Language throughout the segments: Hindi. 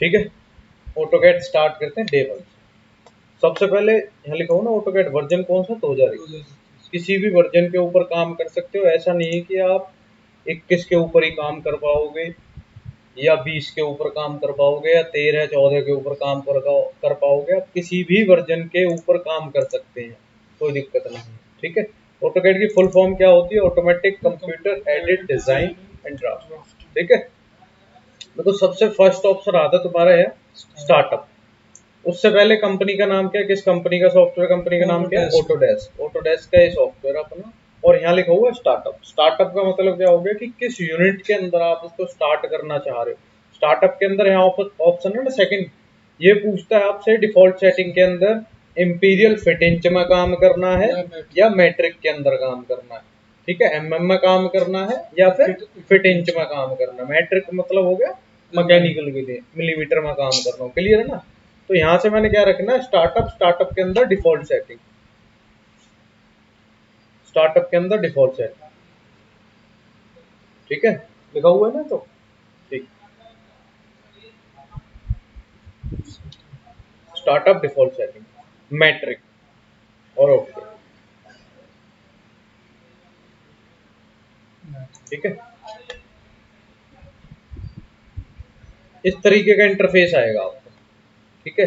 ठीक है, ऑटोकैड स्टार्ट करते हैं डे 1। सबसे पहले यहाँ लिखा हो ना ऑटोकैड वर्जन कौन सा, 2021। किसी भी वर्जन के ऊपर काम कर सकते हो, ऐसा नहीं है कि आप 21 के ऊपर ही काम कर पाओगे या 20 के ऊपर काम कर पाओगे या 13 14 के ऊपर काम कर पाओगे। आप किसी भी वर्जन के ऊपर काम कर सकते हैं, कोई दिक्कत नहीं है। ठीक है, ऑटोकैड की फुल फॉर्म क्या होती है, automatic computer aided design and draft. ठीक है, देखो सबसे फर्स्ट ऑप्शन आता है तुम्हारा है स्टार्टअप। उससे पहले कंपनी का नाम क्या है, किस कंपनी का सॉफ्टवेयर, कंपनी का नाम क्या है, ऑटोडेस्क। ऑटोडेस्क का ये सॉफ्टवेयर अपना, और यहाँ लिखा हुआ है स्टार्टअप। स्टार्टअप का मतलब क्या हो गया कि किस यूनिट के अंदर आप उसको स्टार्ट करना चाह रहे हो। स्टार्टअप के अंदर यहाँ ऑप्शन है ना सेकंड, ये पूछता है आपसे डिफॉल्ट सेटिंग के अंदर इंपीरियल फिट इंच में काम करना है या मैट्रिक के अंदर काम करना है। ठीक है, एमएम में काम करना है या फिर फिट इंच में काम करना है। मैट्रिक मतलब हो गया मैकेनिकल के लिए मिलीमीटर में काम करना हो। क्लियर है ना। तो यहां से मैंने क्या रखना है, स्टार्टअप। स्टार्टअप के अंदर डिफॉल्ट सेटिंग, स्टार्टअप के अंदर डिफॉल्ट सेटिंग। ठीक है, लिखा हुआ है ना। तो ठीक, स्टार्टअप डिफॉल्ट सेटिंग मैट्रिक और ओके। ठीक है, इस तरीके का इंटरफेस आएगा आपको। ठीक है,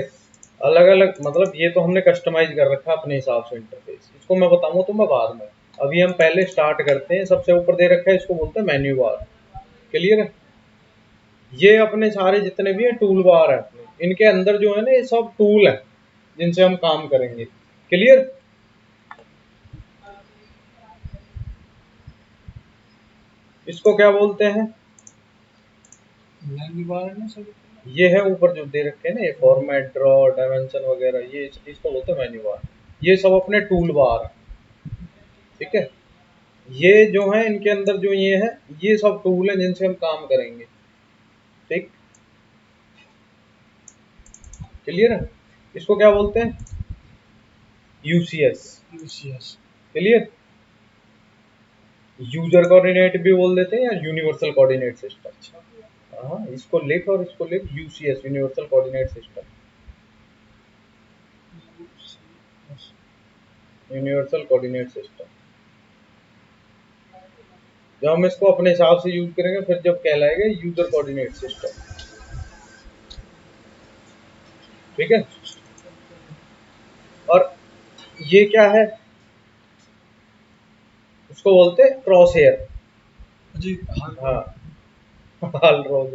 अलग अलग मतलब ये तो हमने कस्टमाइज कर रखा है अपने हिसाब से इंटरफेस। इसको मैं बताऊंगा तुम्हें बाद में, अभी हम पहले स्टार्ट करते हैं। सबसे ऊपर दे रखा है, इसको बोलते हैं मेन्यू बार। क्लियर है, ये अपने सारे जितने भी हैं टूल बार है अपने, इनके अंदर जो है ना ये सब टूल है जिनसे हम काम करेंगे। क्लियर, इसको क्या बोलते हैं, ये है ऊपर जो दे रखे हैं ना, ये फॉर्मेट, ड्रॉ, डायमेंशन वगैरह, ये इसको बोलते हैं मेन्यू बार। ये सब अपने टूल बार है। ठीक है, ये जो है इनके अंदर जो ये है, ये सब टूल है जिनसे हम काम करेंगे। ठीक, क्लियर है, इसको क्या बोलते हैं, यूसीएस। क्लियर, यूजर कोऑर्डिनेट भी बोल देते हैं या यूनिवर्सल कोऑर्डिनेट सिस्टम। हाँ, इसको लिख और इसको लिख, UCS universal coordinate system. Universal coordinate system, जब हम इसको अपने हिसाब से यूज करेंगे फिर जब कहलाएगा यूजर कोऑर्डिनेट सिस्टम। ठीक है, और ये क्या है, उसको बोलते हैं क्रॉस हेयर जी। हाँ, हाल रोज।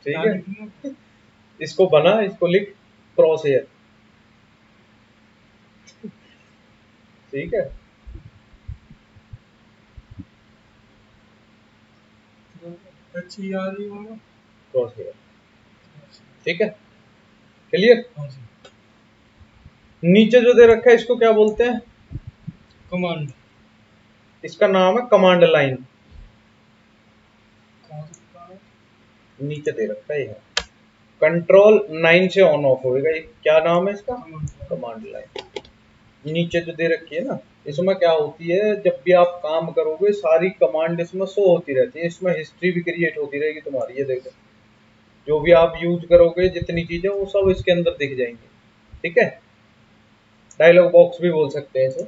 ठीक है, इसको बना, इसको लिख क्रॉस हेयर। ठीक है, क्रॉस हेयर। ठीक है, क्लियर। नीचे जो दे रखा है इसको क्या बोलते हैं, कमांड। इसका नाम है कमांड लाइन। नीचे दे रखा है, कंट्रोल 9 से ऑन ऑफ होएगा। ये क्या नाम है इसका, कमांड लाइन। नीचे जो दे रखी है ना, इसमें क्या होती है, जब भी आप काम करोगे सारी कमांड इसमें शो होती रहती है। इसमें हिस्ट्री भी क्रिएट होती रहेगी तुम्हारी। ये देखो, जो भी आप यूज करोगे जितनी चीजें वो सब इसके अंदर दिख जाएंगी। ठीक है, डायलॉग बॉक्स भी बोल सकते हैं इसे।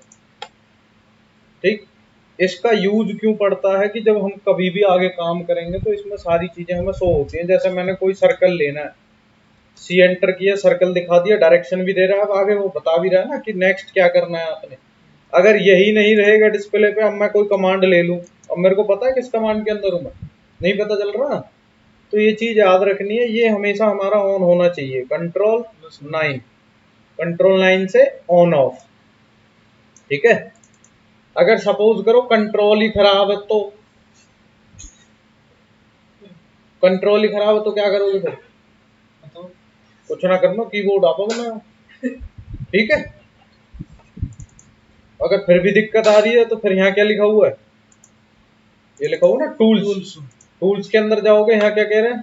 ठीक, इसका यूज क्यों पड़ता है कि जब हम कभी भी आगे काम करेंगे तो इसमें सारी चीजें हमें शो होती हैं। जैसे मैंने कोई सर्कल लेना है, सी एंटर किया, सर्कल दिखा दिया, डायरेक्शन भी दे रहा है, अब आगे वो बता भी रहा है ना कि नेक्स्ट क्या करना है आपने। अगर यही नहीं रहेगा डिस्प्ले पे, अब मैं कोई कमांड ले लूं, अब मेरे को पता है किस कमांड के अंदर हूं मैं, नहीं पता चल रहा। तो ये चीज याद रखनी है, ये हमेशा हमारा ऑन होना चाहिए। कंट्रोल 9, कंट्रोल 9 से ऑन ऑफ। ठीक है, अगर सपोज करो कंट्रोल ही खराब है तो, कंट्रोल ही खराब है तो क्या करोगे फिर, कुछ ना करना, कीबोर्ड आपको बनाओ। ठीक है, अगर फिर भी दिक्कत आ रही है तो फिर यहाँ क्या लिखा हुआ है, ये लिखा हुआ ना टूल्स। टूल्स के अंदर जाओगे, यहाँ क्या कह रहे हैं,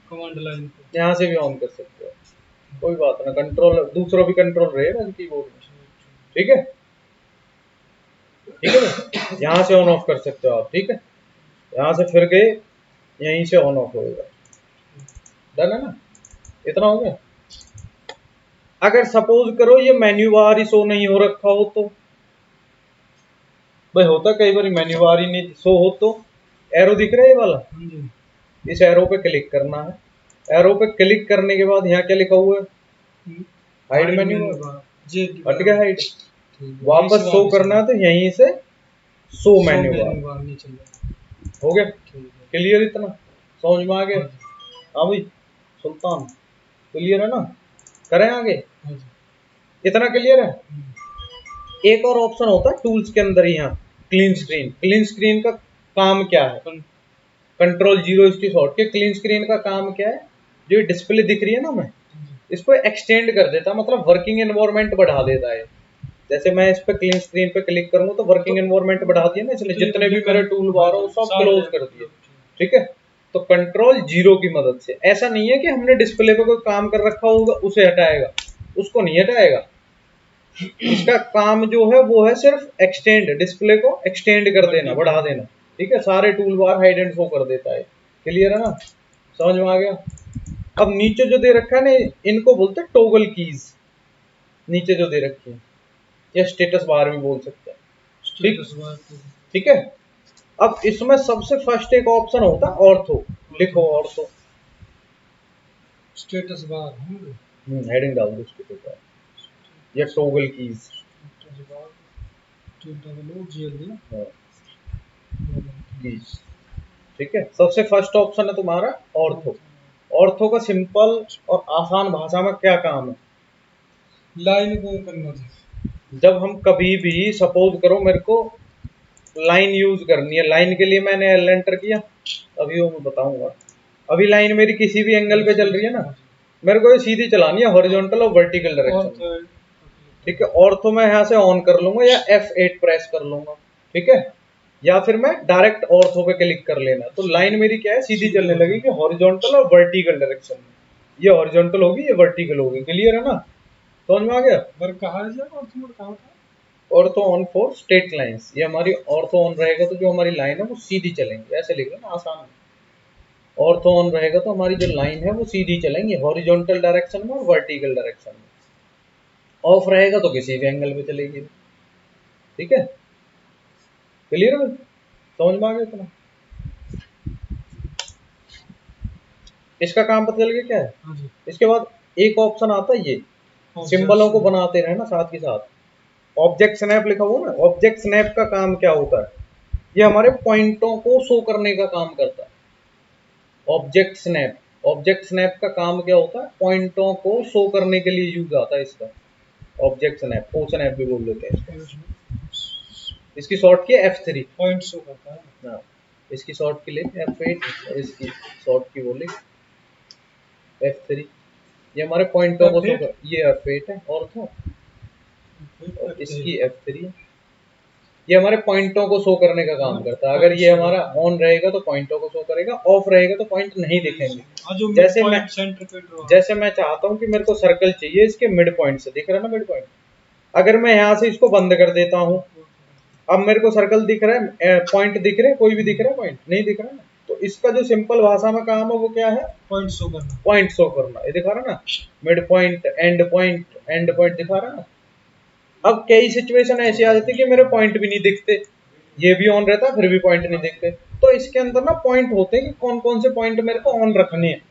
कमांड लाइन। यहाँ से भी ऑन कर सकते हो, कोई बात ना, कंट्रोल दूसरा भी कंट्रोल रहेगा कीबोर्ड में। ठीक है, ठीक है, यहाँ से ऑन ऑफ कर सकते हो आप। ठीक है, यहाँ से फिर गए, यहीं से ऑन ऑफ होएगा। डन है ना, इतना हो गया। अगर सपोज करो ये मेन्यू बार ही शो नहीं हो रखा हो तो भाई होता कई बार मेन्यू बार ही नहीं शो हो तो एरो दिख रहा है ये वाला, इस एरो पे क्लिक करना है। एरो पे क्लिक करने के बाद यहाँ क्या लिखा हुआ है, हाइड मेन्यू बार, हट गया हाइड। वापस शो करना है तो यहीं से शो मेन्यू बार हो गया। क्लियर, इतना समझ में आ गया? हाँ भाई सुल्तान, क्लियर है ना? करें आगे? इतना क्लियर है? एक और ऑप्शन होता है टूल्स के अंदर ही, यहाँ क्लीन स्क्रीन। क्लीन स्क्रीन का काम क्या है? कंट्रोल जीरो इसकी शॉर्ट के। क्लीन स्क्रीन का काम क्या है, जो डिस्प्ले दिख रही है ना, मैं इसको एक्सटेंड कर देता, मतलब वर्किंग एनवायरनमेंट बढ़ा देता है। जैसे मैं इस पे क्लीन स्क्रीन पे क्लिक करूंगा तो वर्किंग एनवायरनमेंट बढ़ा दिया ना, इसलिए जितने भी मेरे टूल बार हो सब क्लोज कर दिए। ठीक है, तो कंट्रोल जीरो की मदद से। ऐसा नहीं है कि हमने डिस्प्ले पे कोई काम कर रखा होगा उसे हटाएगा, उसको नहीं हटाएगा। इसका काम जो है वो है सिर्फ एक्सटेंड, डिस्प्ले को एक्सटेंड कर देना, बढ़ा देना। ठीक है, सारे tool bar hide and show कर देता है। क्लियर है ना? समझ में आ गया? अब नीचे जो दे रखा है ना, इनको बोलते हैं टॉगल कीज। नीचे जो दे रखी है, या स्टेटस बार भी बोल सकते हैं। ठीक, ठीक है। अब इसमें सबसे फर्स्ट एक ऑप्शन होता है ऑर्थो। लिखो ऑर्थो, स्टेटस बार, हेडिंग डाल दो स्टेटस बार या टॉगल कीज। ठीक है, सबसे फर्स्ट ऑप्शन है तुम्हारा ऑर्थो। ऑर्थो का सिंपल और आसान भाषा में क्या काम है? लाइन को करना था। जब हम कभी भी सपोज करो मेरे को लाइन यूज करनी है, लाइन के लिए मैंने एल एंटर किया, अभी वो मैं बताऊंगा। अभी लाइन मेरी किसी भी एंगल पे चल रही है ना, मेरे को ये सीधी चलानी है, हॉरिजॉन्टल और वर्टिकल डायरेक्शन। ठीक है, ऑर्थो मैं यहाँ से ऑन कर लूंगा या F8 प्रेस कर लूंगा। ठीक है, या फिर मैं डायरेक्ट ऑर्थो पे क्लिक कर लेना, तो लाइन मेरी क्या है, सीधी चलने लगेगी हॉरिजॉन्टल और वर्टिकल डायरेक्शन में। ये हॉरिजॉन्टल होगी, ये वर्टिकल होगी। क्लियर है ना? समझ में आ गया? Ortho on for straight lines, ये हमारी ऑर्थो ऑन रहेगा तो जो हमारी लाइन है वो सीधी चलेंगी। ऐसे लिख लेना, आसान है। ऑर्थो ऑन रहेगा तो हमारी जो लाइन है वो सीधी चलेंगी, हॉरिजॉन्टल डायरेक्शन में और वर्टिकल डायरेक्शन में। ऑफ रहेगा तो किसी भी एंगल पे चलेगी। ठीक है, क्लियर है? समझ में आ गया इतना? इसका काम पता चल गया क्या है? इसके बाद एक ऑप्शन आता है ये सिंबलों को बनाते रहे ना साथ के साथ। ऑब्जेक्ट स्नैप लिखा हुआ ना, ऑब्जेक्ट स्नैप का काम क्या होता है? ये हमारे पॉइंटों को शो करने का काम करता है। ऑब्जेक्ट स्नैप, ऑब्जेक्ट स्नैप का काम क्या होता है? पॉइंटों को शो करने के लिए यूज आता है इसका। ऑब्जेक्ट स्नैप, ओ स्नैप भी बोल देते हैं इसको। इसकी शॉर्ट की F3, पॉइंट शो करता है। हाँ, इसकी शॉर्ट की लिख F8 और इसकी शॉर्ट की बोली F3। ये हमारे पॉइंटों को शो कर, ये F8 है ऑर्थो, और इसकी F3। ये हमारे पॉइंटों को शो करने का काम करता है। अगर ये हमारा ऑन रहेगा तो पॉइंटों को शो करेगा, ऑफ रहेगा तो पॉइंट नहीं दिखेंगे। जैसे मैं चाहता हूँ कि मेरे को सर्कल चाहिए इसके मिड पॉइंट से, दिख रहा है ना मिड पॉइंट। अगर मैं यहाँ से इसको बंद कर देता हूँ, अब मेरे को सर्कल दिख रहा है, पॉइंट दिख रहे हैं, कोई भी दिख रहा है, पॉइंट नहीं दिख रहा है ना। तो इसका जो सिंपल भाषा में काम है वो क्या है? पॉइंट शो करना। पॉइंट शो करना, ये दिखा रहा है ना, mid point, and point, and point दिखा रहा है ना। अब कई सिचुएशन ऐसी आ जाती है कि मेरे पॉइंट भी नहीं दिखते, ये भी ऑन रहता है फिर भी पॉइंट नहीं दिखते। तो इसके अंदर ना पॉइंट होते हैं कि कौन कौन से पॉइंट मेरे को ऑन रखने हैं।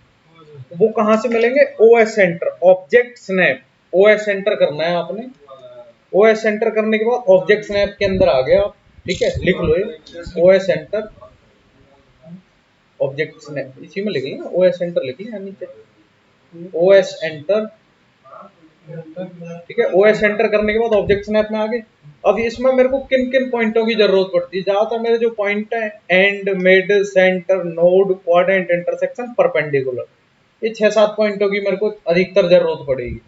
वो कहाँ से मिलेंगे? OS centre, object snap. OS centre करना है आपने। OS सेंटर करने के बाद ऑब्जेक्ट स्नैप के अंदर आ गया आप। ठीक है, लिख लो ये OS सेंटर, ऑब्जेक्ट स्नैप इसी में लिख लेना, OS सेंटर लिख लिया नीचे, OS एंटर। ठीक है, OS एंटर करने के बाद ऑब्जेक्ट स्नैप में आ गए। अब इसमें मेरे को किन किन पॉइंटों की जरूरत पड़ती है? ज्यादातर मेरे जो पॉइंट है and, mid, centre, node, quadrant, intersection, perpendicular, ये 6-7 पॉइंटों की मेरे को अधिकतर जरूरत पड़ेगी।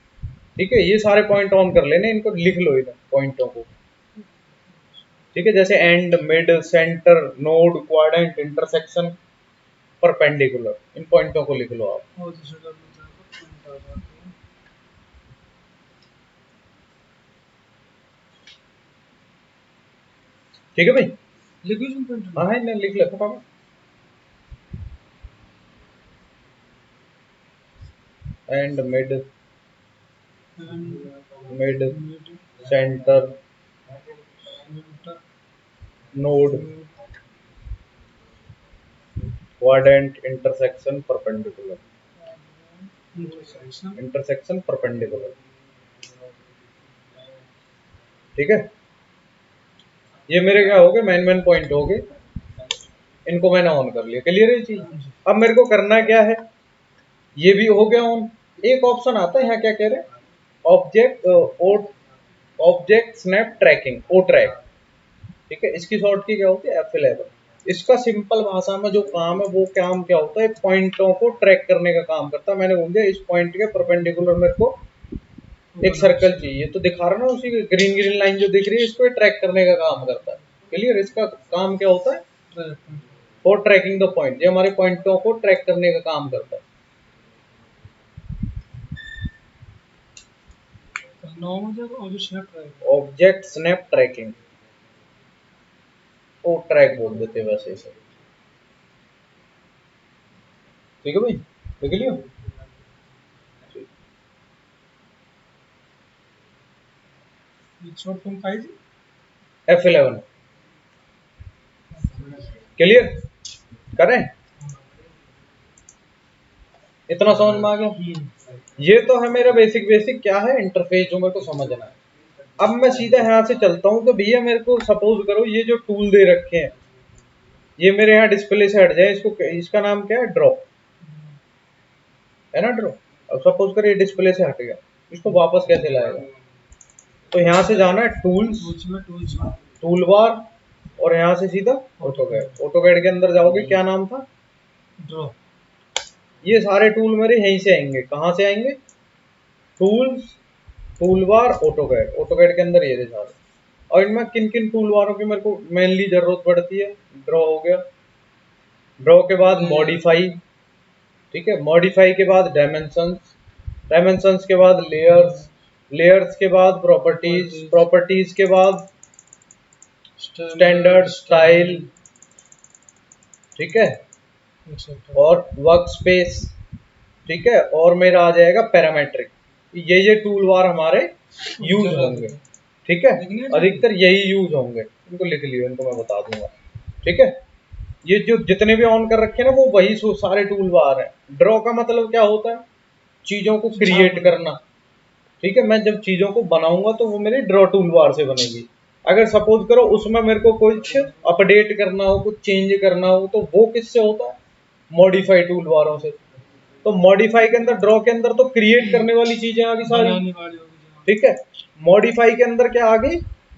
ठीक है, ये सारे पॉइंट ऑन कर लेने, इनको लिख लो इधर पॉइंटों को। ठीक है, जैसे end, mid, centre, node, quadrant, intersection, perpendicular, इन पॉइंटों को लिख लो आप। ठीक है भाई, हाँ है ना, लिख ले फटाफट। And mid centre node quadrant intersection perpendicular. ठीक है, ये मेरे क्या हो गए, मेन पॉइंट हो गए, इनको मैंने ऑन कर लिया। क्लियर है चीज? अब मेरे को करना क्या है, ये भी हो गया ऑन। एक ऑप्शन आता है यहाँ, क्या कह रहे हैं, ऑब्जेक्ट स्नैप ट्रैकिंग, ओ ट्रैक। ठीक है, इसकी शॉर्ट की क्या होती है, F11। इसका सिंपल भाषा में जो काम है, वो काम क्या होता है, पॉइंटों को ट्रैक करने का काम करता है। मैंने बोल दिया इस पॉइंट के परपेंडिकुलर मेरे को एक सर्कल चाहिए, तो दिखा रहा ना उसी ग्रीन लाइन जो दिख रही है, इसको ट्रैक करने का काम करता है। क्लियर? इसका काम क्या होता है, फॉर ट्रैकिंग द पॉइंट, ये हमारे पॉइंटों को ट्रैक करने का काम करता है। ऑब्जेक्ट स्नैप ट्रैकिंग, ओ ट्रैक बोल देते वैसे इसे। ठीक है भाई, देख लियो। F11। क्लियर? करें? इतना समझ में आ गया? ये तो है मेरा बेसिक क्या है, इंटरफेस जो मेरे को समझना है। अब मैं सीधा यहाँ से चलता हूँ, तो भैया मेरे को सपोज करो ये जो टूल दे रखे हैं, ये मेरे यहाँ डिस्प्ले से हट जाए, इसका नाम क्या है, ड्रॉ है ना, ड्रॉ। अब सपोज करो ये डिस्प्ले से हट गया, इसको वापस कैसे लाएगा, तो यहाँ से जाना है टूल्स, टूल बार, और यहाँ से सीधा ऑटोकैड के अंदर जाओगे, क्या नाम था, ड्रॉ। ये सारे टूल मेरे यहीं से आएंगे। कहाँ से आएंगे, टूल्स, टूल बार, ऑटोकैड के अंदर ये थे सारे। और इनमें किन किन टूल बारों की मेरे को मेनली जरूरत पड़ती है, ड्रॉ हो गया, ड्रॉ के बाद मॉडिफाई, ठीक है, मॉडिफाई के बाद डायमेंशंस, डायमेंशंस के बाद लेयर्स, लेयर्स के बाद प्रॉपर्टीज, प्रॉपर्टीज के बाद स्टैंडर्ड स्टाइल, ठीक है, और वर्क स्पेस, ठीक है, और मेरा आ जाएगा पैरामेट्रिक। ये टूल बार हमारे यूज होंगे। ठीक है, अधिकतर यही यूज होंगे, इनको लिख लियो, इनको मैं बता दूंगा। ठीक है, ये जो जितने भी ऑन कर रखे हैं ना, वो वही सारे टूल बार है। ड्रॉ का मतलब क्या होता है, चीजों को क्रिएट करना। ठीक है, मैं जब चीजों को बनाऊंगा तो वो मेरे ड्रॉ टूल बार से बनेगी। अगर सपोज करो उसमें मेरे को कुछ अपडेट करना हो, कुछ चेंज करना हो, तो वो किससे होता है, मॉडिफाई टूल बारों से। तो मॉडिफाई के अंदर, ड्रॉ के अंदर तो क्रिएट करने वाली चीजें आ गई सारी। ठीक है, मॉडिफाई के अंदर क्या आ गई,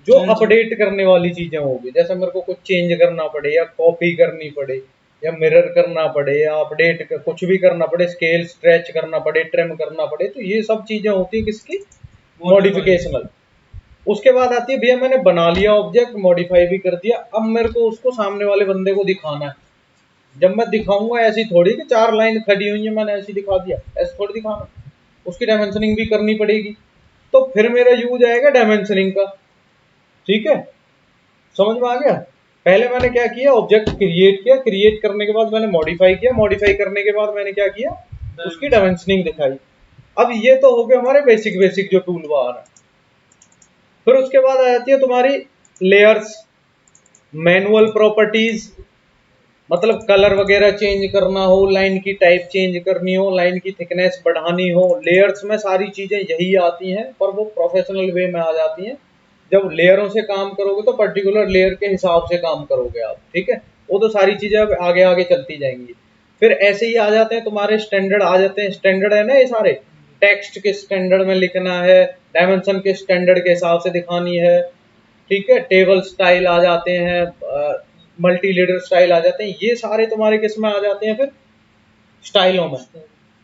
जो अपडेट करने वाली चीजें होगी, जैसे मेरे को कुछ चेंज करना पड़े, या कॉपी करनी पड़े, या मिरर करना पड़े, या अपडेट कुछ भी करना पड़े, स्केल स्ट्रेच करना पड़े, ट्रिम करना पड़े, तो ये सब चीजें होती है किसकी, मॉडिफिकेशनल। उसके बाद आती है, भैया मैंने बना लिया ऑब्जेक्ट, मॉडिफाई भी कर दिया, अब मेरे को उसको सामने वाले बंदे को दिखाना है। जब मैं दिखाऊंगा ऐसी थोड़ी कि 4 लाइन खड़ी हुई है मैंने ऐसी दिखा दिया, ऐसे थोड़ी दिखाना, उसकी डायमेंशनिंग भी करनी पड़ेगी। तो फिर मेरा यूज आएगा डायमेंशनिंग का। ठीक है, समझ में आ गया? पहले मैंने क्या किया, ऑब्जेक्ट क्रिएट किया, क्रिएट करने के बाद मैंने मॉडिफाई किया, मॉडिफाई करने के बाद मैंने क्या किया, उसकी डायमेंशनिंग दिखाई। अब ये तो हो गए हमारे बेसिक जो टूल बार है। फिर उसके बाद आ जाती है तुम्हारी लेयर्स, मैनुअल प्रॉपर्टीज, मतलब कलर वगैरह चेंज करना हो, लाइन की टाइप चेंज करनी हो, लाइन की थिकनेस बढ़ानी हो। लेयर्स में सारी चीजें यही आती हैं, पर वो प्रोफेशनल वे में आ जाती हैं। जब लेयरों से काम करोगे तो पर्टिकुलर लेयर के हिसाब से काम करोगे आप। ठीक है, वो तो सारी चीजें अब आगे आगे चलती जाएंगी। फिर ऐसे ही आ जाते हैं तुम्हारे स्टैंडर्ड, आ जाते हैं स्टैंडर्ड है ना, ये सारे टेक्स्ट के स्टैंडर्ड में लिखना है, डायमेंशन के स्टैंडर्ड के हिसाब से दिखानी है। ठीक है, टेबल स्टाइल आ जाते हैं, मल्टी लीडर स्टाइल आ जाते हैं, ये सारे तुम्हारे किस में आ जाते हैं, फिर स्टाइलों में।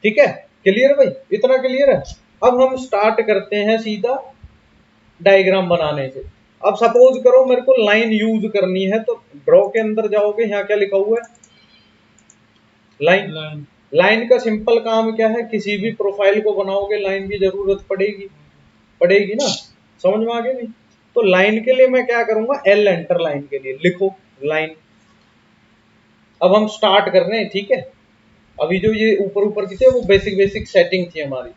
ठीक है, क्लियर है भाई, इतना क्लियर है? अब हम स्टार्ट करते हैं सीधा डायग्राम बनाने से। अब सपोज करो मेरे को लाइन यूज करनी है, तो ड्रॉ के अंदर जाओगे, यहाँ क्या लिखा हुआ है, लाइन। लाइन का सिंपल काम क्या है, किसी भी प्रोफाइल को बनाओगे लाइन की जरूरत पड़ेगी, पड़ेगी ना, समझ में आ गया भाई? तो लाइन के लिए मैं क्या करूंगा, L एंटर, लाइन के लिए लिखो लाइन। अब हम स्टार्ट कर रहे हैं। ठीक है, अभी जो ये ऊपर ऊपर की थी वो बेसिक सेटिंग थी हमारी।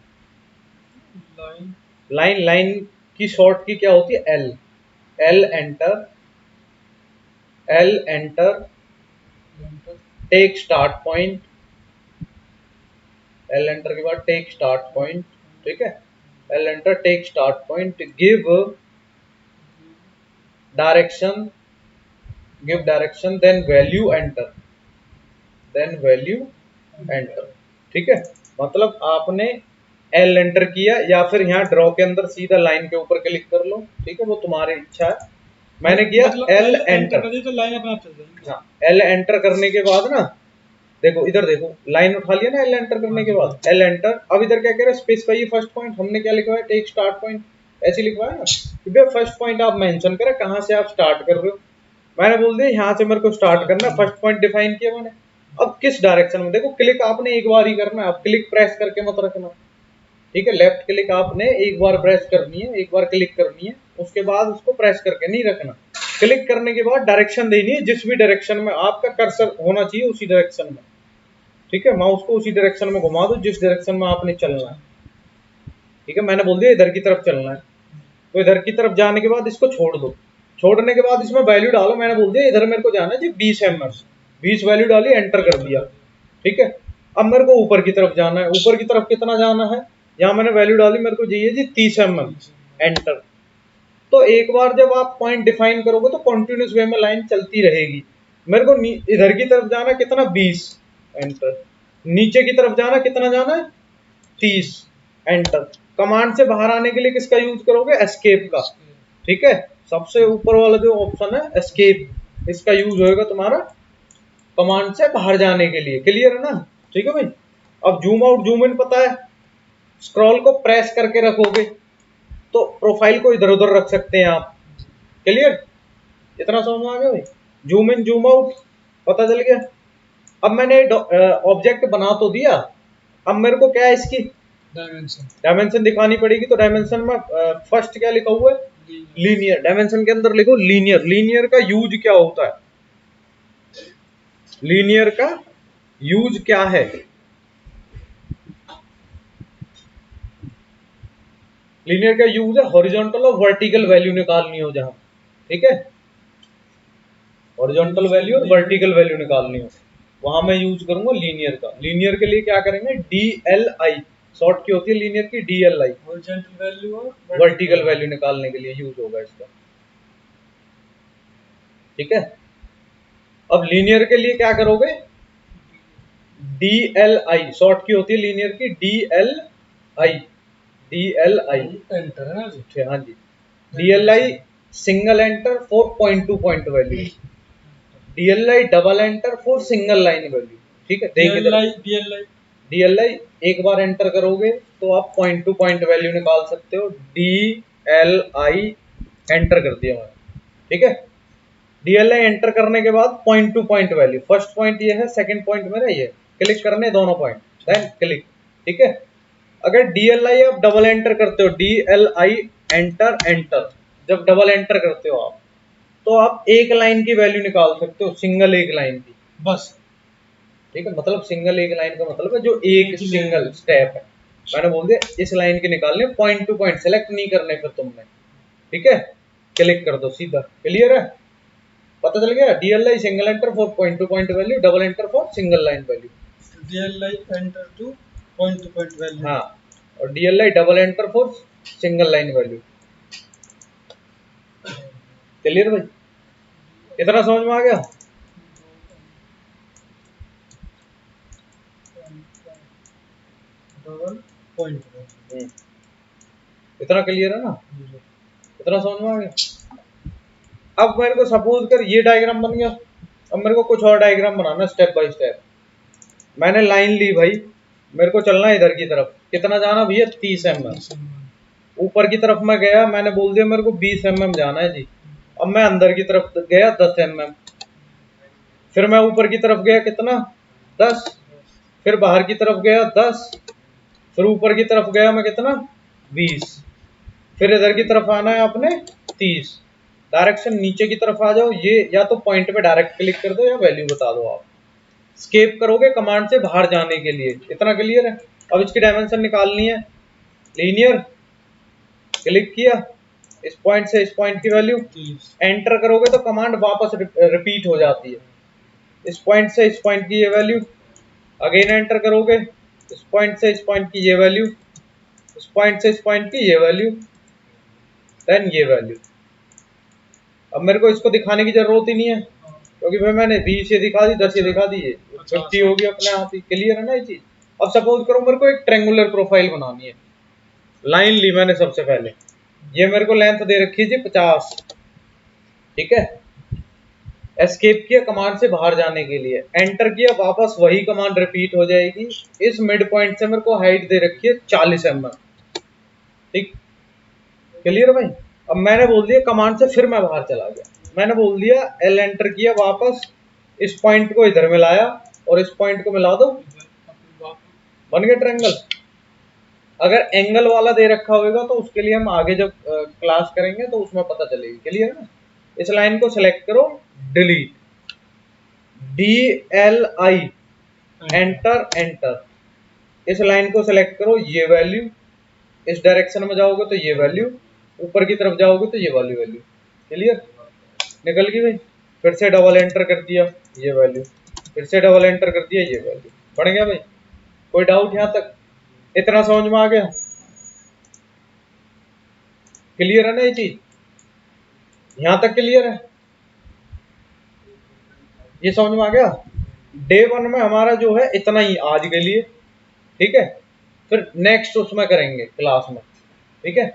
लाइन की शॉर्ट की क्या होती है, L. L enter take start point, L enter के बाद टेक स्टार्ट पॉइंट, ठीक है। L enter take start point, give direction, then value enter, ठीक है। मतलब आपने एल एंटर किया या फिर यहाँ ड्रॉ के अंदर सीधा लाइन के ऊपर क्लिक कर लो, ठीक है, वो तुम्हारी इच्छा है। मैंने किया एल एंटर, तो लाइन अपने आप चल जाएगी। हाँ, एल एंटर करने के बाद ना देखो इधर देखो, लाइन उठा लिया ना एल एंटर करने के बाद, एल एंटर। अब इधर क्या कह रहा है, स्पेसिफाई फर्स्ट पॉइंट, हमने क्या लिखवाया, टेक स्टार्ट पॉइंट, ऐसे लिखवाया ना कि भाई फर्स्ट पॉइंट आप मेंशन करें कहां से आप स्टार्ट कर रहे हो। मैंने बोल दिया यहाँ से मेरे को स्टार्ट करना, फर्स्ट पॉइंट डिफाइन किया मैंने। अब किस डायरेक्शन में, देखो क्लिक आपने एक बार ही करना है, आप क्लिक प्रेस करके मत रखना, ठीक है। लेफ्ट क्लिक आपने एक बार प्रेस करनी है, एक बार क्लिक करनी है, उसके बाद उसको प्रेस करके नहीं रखना। क्लिक करने के बाद डायरेक्शन देनी है, जिस भी डायरेक्शन में आपका कर्सर होना चाहिए उसी डायरेक्शन में, ठीक है। माउस को उसी डायरेक्शन में घुमा दो जिस डायरेक्शन में आपने चलना है, ठीक है। मैंने बोल दिया इधर की तरफ चलना है, तो इधर की तरफ जाने के बाद इसको छोड़ दो। छोड़ने के बाद इसमें वैल्यू डालो, मैंने बोल दिया इधर मेरे को जाना है जी 20 mm, 20 वैल्यू डाली, एंटर कर दिया, ठीक है। अब मेरे को ऊपर की तरफ जाना है, ऊपर की तरफ कितना जाना है, यहाँ मैंने वैल्यू डाली, मेरे को चाहिए जी 30 mm, एंटर। तो एक बार जब आप पॉइंट डिफाइन करोगे तो कॉन्टिन्यूस वे में लाइन चलती रहेगी। मेरे को इधर की तरफ जाना कितना, 20, एंटर। नीचे की तरफ जाना कितना जाना है, 30, एंटर। कमांड से बाहर आने के लिए किसका यूज करोगे, एस्केप का, ठीक है। सबसे ऊपर वाला जो ऑप्शन है एस्केप, इसका यूज होगा तुम्हारा कमांड से बाहर जाने के लिए, क्लियर है ना, ठीक है भाई। अब जूम आउट जूम इन पता है, स्क्रॉल को प्रेस करके रखोगे तो प्रोफाइल को इधर उधर रख सकते हैं आप, क्लियर, इतना समझ में आ गया भाई। जूम इन जूम आउट पता चल गया। अब मैंने ऑब्जेक्ट बना तो दिया, अब मेरे को क्या है इसकी डायमेंशन दिखानी पड़ेगी। तो डायमेंशन में फर्स्ट क्या लिखा हुआ है, लीनियर। डायमेंशन के अंदर लिखो लीनियर। लीनियर का यूज क्या होता है, लीनियर का यूज क्या है, लीनियर का यूज है हॉरिजॉन्टल और वर्टिकल वैल्यू निकालनी हो जहां, ठीक है। हॉरिजॉन्टल वैल्यू और वर्टिकल वैल्यू निकालनी हो वहां मैं यूज करूंगा लीनियर का। लीनियर के लिए क्या करेंगे, DLI शॉर्ट की होती है लीनियर की, DLI हॉरिजॉन्टल वैल्यू और वर्टिकल वैल्यू निकालने के लिए यूज होगा इसका, ठीक है। अब लीनियर के लिए क्या करोगे, DLI शॉर्ट की होती है लीनियर की, DLI एंटर है ना जी, हाँ जी। DLI single enter for point two point value, DLI double enter for single line value, ठीक है। DLI एक बार एंटर करोगे तो आप पॉइंट टू पॉइंट वैल्यू निकाल सकते हो। DLI एंटर कर दिया मैंने, ठीक है। DLI एंटर करने के बाद point two point value, first point ये है, सेकंड पॉइंट मेरा ये, क्लिक करने दोनों पॉइंट, देन क्लिक, ठीक है। अगर DLI आप डबल एंटर करते हो, DLI एंटर, जब डबल एंटर करते हो आप तो आप एक लाइन की वैल्यू निकाल सकते हो, सिंगल एक लाइन की बस, ठीक है। मतलब सिंगल एक लाइन का मतलब है जो एक सिंगल स्टेप है। मैंने बोल दिया इस लाइन के निकालने, पॉइंट टू पॉइंट सेलेक्ट नहीं करने फिर तुमने, ठीक है। क्लिक कर दो सीधा, क्लियर है, पता चल गया। DLI single enter for point two point value, double enter for single line value, DLI enter two point value, हाँ, और DLI double enter for single line value, clear भाई, इतना समझ में आ गया। डबल पॉइंट, इतना क्लियर है ना, इतना समझ में आ गया। अब मेरे को सपोज कर ये डायग्राम बन गया, अब मेरे को कुछ और diagram banana step by step. मैंने लाइन ली भाई, मेरे को चलना है इधर की तरफ, कितना जाना भैया, 30 mm। ऊपर की तरफ मैं गया, मैंने बोल दिया मेरे को 20 mm जाना है जी। अब मैं अंदर की तरफ गया 10 mm, फिर मैं ऊपर की तरफ गया कितना, 10, फिर बाहर की तरफ गया 10, फिर ऊपर की तरफ गया मैं कितना, 20, फिर इधर की तरफ आना है आपने 30। डायरेक्शन नीचे की तरफ आ जाओ, ये या तो पॉइंट पे डायरेक्ट क्लिक कर दो या वैल्यू बता दो आप, स्केप करोगे कमांड से बाहर जाने के लिए। इतना क्लियर है। अब इसकी डायमेंशन निकालनी है। लीनियर क्लिक किया, इस पॉइंट से इस पॉइंट की वैल्यू एंटर करोगे तो कमांड वापस रिपीट हो जाती है। इस पॉइंट से इस पॉइंट की ये वैल्यू, अगेन एंटर करोगे, इस पॉइंट से इस पॉइंट की ये वैल्यू, इस पॉइंट से इस पॉइंट की ये वैल्यू, देन ये वैल्यू। अब मेरे को इसको दिखाने की जरूरत ही नहीं है, क्योंकि भाई मैंने 20 ये दिखा दी, 10 ये दिखा दी, 50 होगी अपने आप ही। क्लियर है ना ये चीज। अब सपोज करो मेरे को एक ट्रेंगुलर प्रोफाइल बनानी है। लाइन ली मैंने सबसे पहले, ये मेरे को लेंथ दे रखी है जी 50, ठीक है। एस्केप किया कमांड से बाहर जाने के लिए, एंटर किया, वापस वही कमांड रिपीट हो जाएगी। इस मिड पॉइंट से मेरे को हाइट दे रखी है 40 mm, ठीक। क्लियर भाई। अब मैंने बोल दिया कमांड से, फिर मैं बाहर चला गया, मैंने बोल दिया एल एंटर किया, वापस इस पॉइंट को इधर मिलाया और इस पॉइंट को मिला दो, बन गया ट्रायंगल। अगर एंगल वाला दे रखा होगा तो उसके लिए हम आगे जब क्लास करेंगे तो उसमें पता चलेगी। क्लियर है ना। इस लाइन को सिलेक्ट करो, डिलीट, DLI, एंटर एंटर। इस लाइन को सिलेक्ट करो, ये वैल्यू, इस डायरेक्शन में जाओगे तो ये वैल्यू, ऊपर की तरफ जाओगे तो ये वाली वैल्यू। क्लियर, निकल गई भाई। फिर से डबल एंटर कर दिया, ये वैल्यू, फिर से डबल एंटर कर दिया, ये वैल्यू, बढ़ गया भाई। कोई डाउट यहां तक? इतना समझ में आ गया? क्लियर है ना ये चीज? यहां तक क्लियर है? ये समझ में आ गया? डे 1 में हमारा जो है इतना ही आज के लिए, ठीक है। फिर नेक्स्ट उसमें करेंगे क्लास में, ठीक है।